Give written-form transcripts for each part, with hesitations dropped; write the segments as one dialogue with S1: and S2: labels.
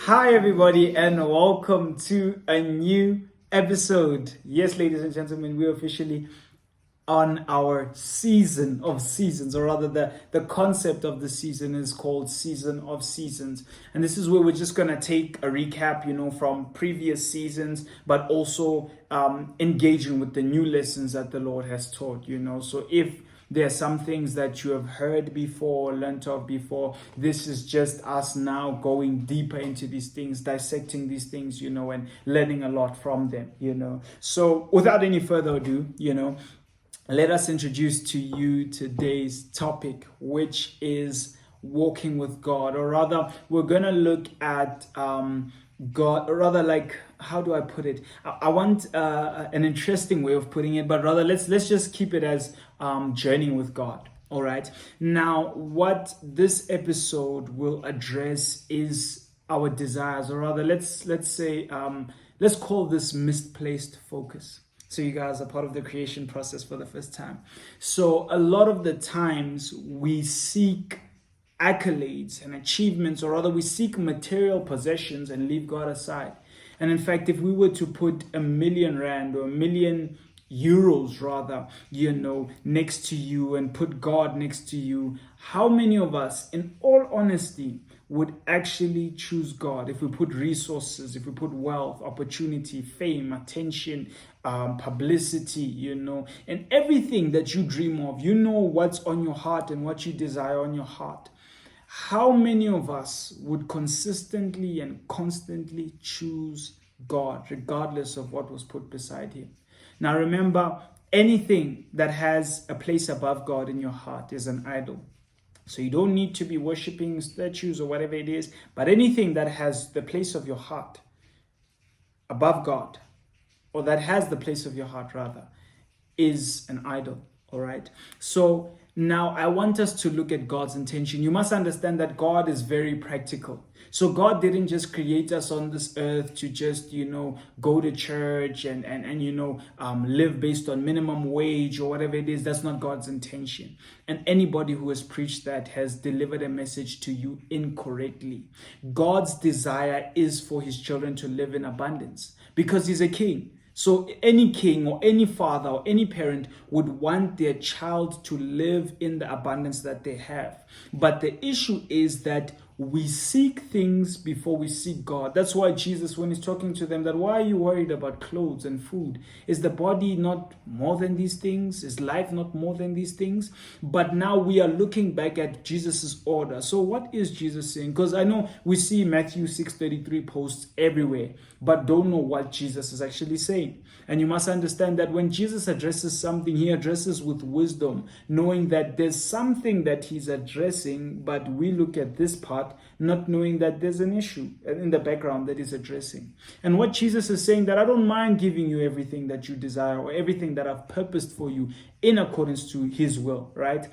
S1: Hi, everybody, and welcome to a new episode. Yes, ladies and gentlemen, we're officially on our season of seasons, or rather, the concept of the season is called Season of Seasons. And this is where we're just going to take a recap, from previous seasons, but also engaging with the new lessons that the Lord has taught, So if there are some things that you have heard before, learnt of before. This is just us now going deeper into these things, dissecting these things, and learning a lot from them, So without any further ado, let us introduce to you today's topic, which is walking with God, or rather, we're going to look at God, or rather, like, how do I put it? I want an interesting way of putting it, but rather let's just keep it as journeying with God. All right. Now, what this episode will address is our desires, or rather, let's say, let's call this misplaced focus. So you guys are part of the creation process for the first time. So a lot of the times we seek accolades and achievements, or rather we seek material possessions and leave God aside. And in fact, if we were to put R1,000,000 or €1,000,000 rather, next to you and put God next to you, how many of us, in all honesty, would actually choose God? If we put resources, if we put wealth, opportunity, fame, attention, publicity, and everything that you dream of, what's on your heart and what you desire on your heart. How many of us would consistently and constantly choose God, regardless of what was put beside him? Now remember, anything that has a place above God in your heart is an idol. So you don't need to be worshiping statues or whatever it is, but anything that has the place of your heart above God, or that has the place of your heart rather, is an idol. All right. So now I want us to look at God's intention. You must understand that God is very practical. So God didn't just create us on this earth to just, go to church and live based on minimum wage or whatever it is. That's not God's intention. And anybody who has preached that has delivered a message to you incorrectly. God's desire is for his children to live in abundance because he's a king. So any king or any father or any parent would want their child to live in the abundance that they have. But the issue is that we seek things before we seek God. That's why Jesus, when he's talking to them, that why are you worried about clothes and food? Is the body not more than these things? Is life not more than these things? But now we are looking back at Jesus's order. So what is Jesus saying? Because I know we see Matthew 6:33 posts everywhere, but don't know what Jesus is actually saying. And you must understand that when Jesus addresses something, he addresses with wisdom, knowing that there's something that he's addressing, but we look at this part not knowing that there's an issue in the background that he's addressing. And what Jesus is saying, that I don't mind giving you everything that you desire or everything that I've purposed for you in accordance to his will, right?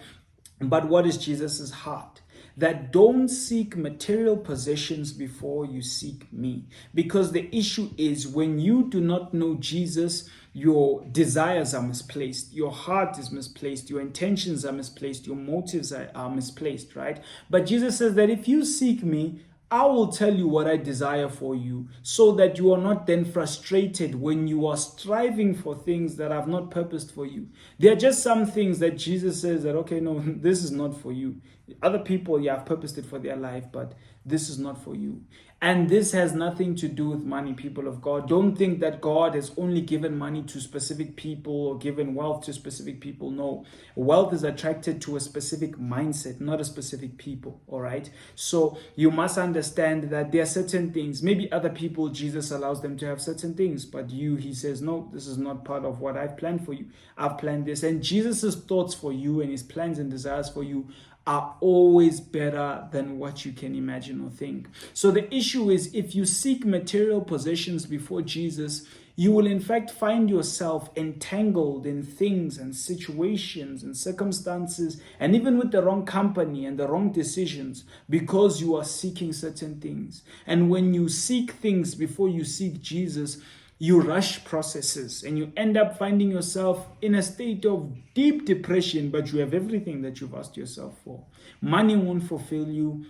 S1: But what is Jesus's heart? That don't seek material possessions before you seek me. Because the issue is when you do not know Jesus, your desires are misplaced, your heart is misplaced, your intentions are misplaced, your motives are misplaced, right? But Jesus says that if you seek me, I will tell you what I desire for you, so that you are not then frustrated when you are striving for things that I've not purposed for you. There are just some things that Jesus says that, okay, no, this is not for you. Other people, have purposed it for their life, but this is not for you. And this has nothing to do with money, people of God. Don't think that God has only given money to specific people or given wealth to specific people. No, wealth is attracted to a specific mindset, not a specific people. All right. So you must understand that there are certain things. Maybe other people, Jesus allows them to have certain things, but he says, no, this is not part of what I've planned for you. I've planned this. And Jesus's thoughts for you and his plans and desires for you are always better than what you can imagine or think. So the issue is, if you seek material possessions before Jesus, you will in fact find yourself entangled in things and situations and circumstances, and even with the wrong company and the wrong decisions, because you are seeking certain things. And when you seek things before you seek Jesus, you rush processes and you end up finding yourself in a state of deep depression, but you have everything that you've asked yourself for. Money won't fulfill you.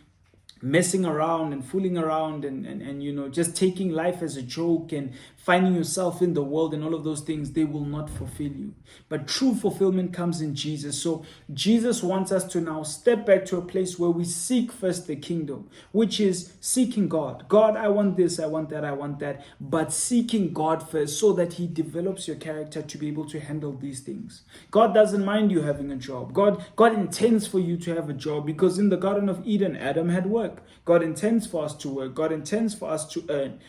S1: messing around and fooling around and just taking life as a joke and finding yourself in the world and all of those things, they will not fulfill you. But true fulfillment comes in Jesus. So Jesus wants us to now step back to a place where we seek first the kingdom, which is seeking God. God, I want this, I want that, I want that. But seeking God first so that he develops your character to be able to handle these things. God doesn't mind you having a job. God intends for you to have a job, because in the Garden of Eden, Adam had work. God intends for us to work. God intends for us to earn,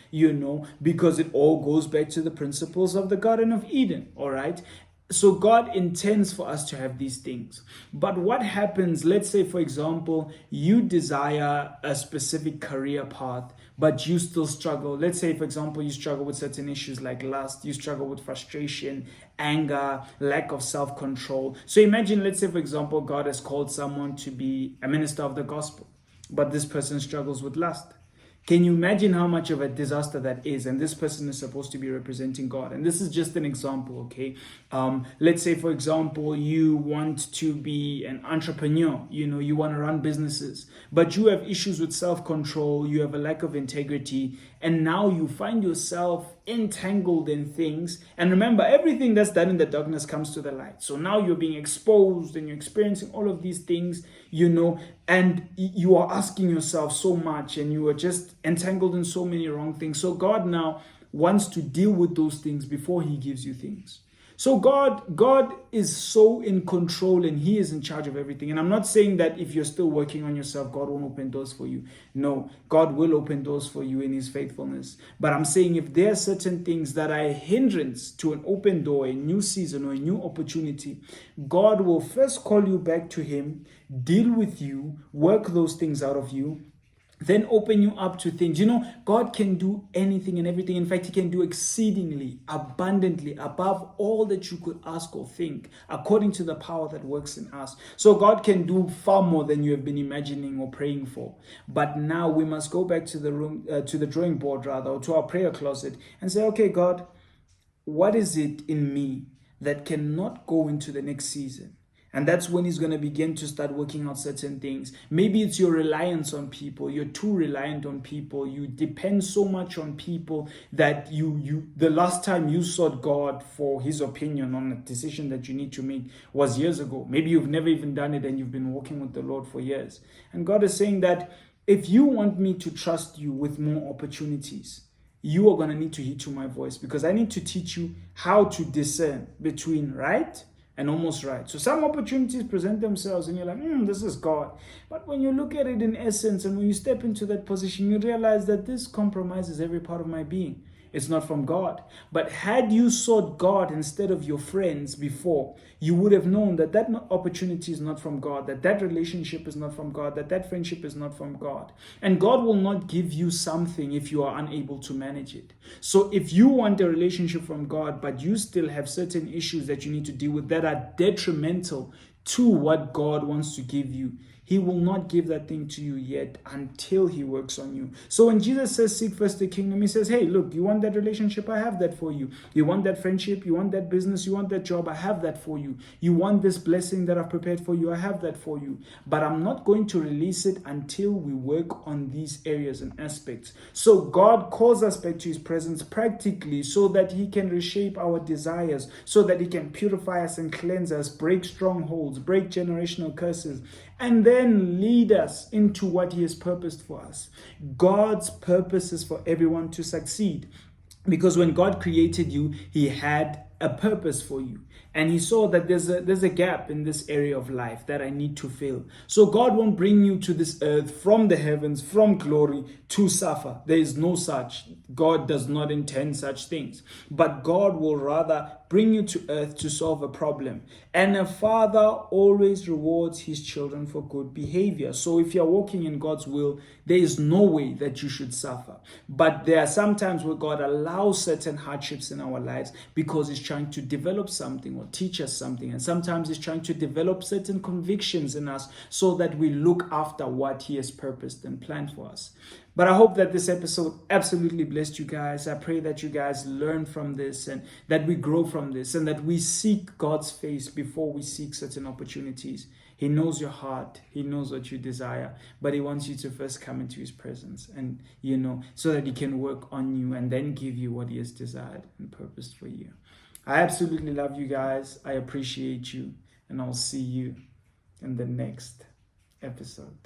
S1: because it all goes back to the principles of the Garden of Eden, all right? So God intends for us to have these things. But what happens, let's say, for example, you desire a specific career path, but you still struggle. Let's say, for example, you struggle with certain issues like lust, you struggle with frustration, anger, lack of self-control. So imagine, let's say, for example, God has called someone to be a minister of the gospel, but this person struggles with lust. Can you imagine how much of a disaster that is? And this person is supposed to be representing God. And this is just an example, okay? Let's say, for example, you want to be an entrepreneur. You want to run businesses, but you have issues with self-control. You have a lack of integrity. And now you find yourself entangled in things. And remember, everything that's done in the darkness comes to the light. So now you're being exposed and you're experiencing all of these things, and you are asking yourself so much and you are just entangled in so many wrong things. So God now wants to deal with those things before he gives you things. So God is so in control and he is in charge of everything. And I'm not saying that if you're still working on yourself, God won't open doors for you. No, God will open doors for you in his faithfulness. But I'm saying if there are certain things that are a hindrance to an open door, a new season or a new opportunity, God will first call you back to him, deal with you, work those things out of you, then open you up to things. God can do anything and everything. In fact, he can do exceedingly, abundantly, above all that you could ask or think, according to the power that works in us. So God can do far more than you have been imagining or praying for. But now we must go back to the drawing board, rather, or to our prayer closet and say, okay, God, what is it in me that cannot go into the next season? And that's when he's going to begin to start working out certain things. Maybe it's your reliance on people. You're too reliant on people. You depend so much on people that the last time you sought God for his opinion on a decision that you need to make was years ago. Maybe you've never even done it and you've been walking with the Lord for years. And God is saying that if you want me to trust you with more opportunities, you are going to need to heed to my voice, because I need to teach you how to discern between right and almost right. So some opportunities present themselves and you're like, this is God. But when you look at it in essence and when you step into that position, you realize that this compromises every part of my being. It's not from God. But had you sought God instead of your friends before, you would have known that that opportunity is not from God, that relationship is not from God, that friendship is not from God. And God will not give you something if you are unable to manage it. So if you want a relationship from God, but you still have certain issues that you need to deal with that are detrimental to what God wants to give you, he will not give that thing to you yet until he works on you. So when Jesus says, seek first the kingdom, he says, hey, look, you want that relationship? I have that for you. You want that friendship? You want that business? You want that job? I have that for you. You want this blessing that I've prepared for you? I have that for you. But I'm not going to release it until we work on these areas and aspects. So God calls us back to his presence practically so that he can reshape our desires, so that he can purify us and cleanse us, break strongholds, break generational curses, and then lead us into what he has purposed for us. God's purpose is for everyone to succeed. Because when God created you, he had a purpose for you. And he saw that there's a gap in this area of life that I need to fill. So God won't bring you to this earth from the heavens, from glory, to suffer. There is no such. God does not intend such things. But God will rather bring you to earth to solve a problem. And a father always rewards his children for good behavior. So if you're walking in God's will, there is no way that you should suffer. But there are some times where God allows certain hardships in our lives because he's trying to develop something or teach us something. And sometimes he's trying to develop certain convictions in us so that we look after what he has purposed and planned for us. But I hope that this episode absolutely blessed you guys. I pray that you guys learn from this and that we grow from this and that we seek God's face before we seek certain opportunities. He knows your heart. He knows what you desire, but he wants you to first come into his presence and, so that he can work on you and then give you what he has desired and purposed for you. I absolutely love you guys. I appreciate you, and I'll see you in the next episode.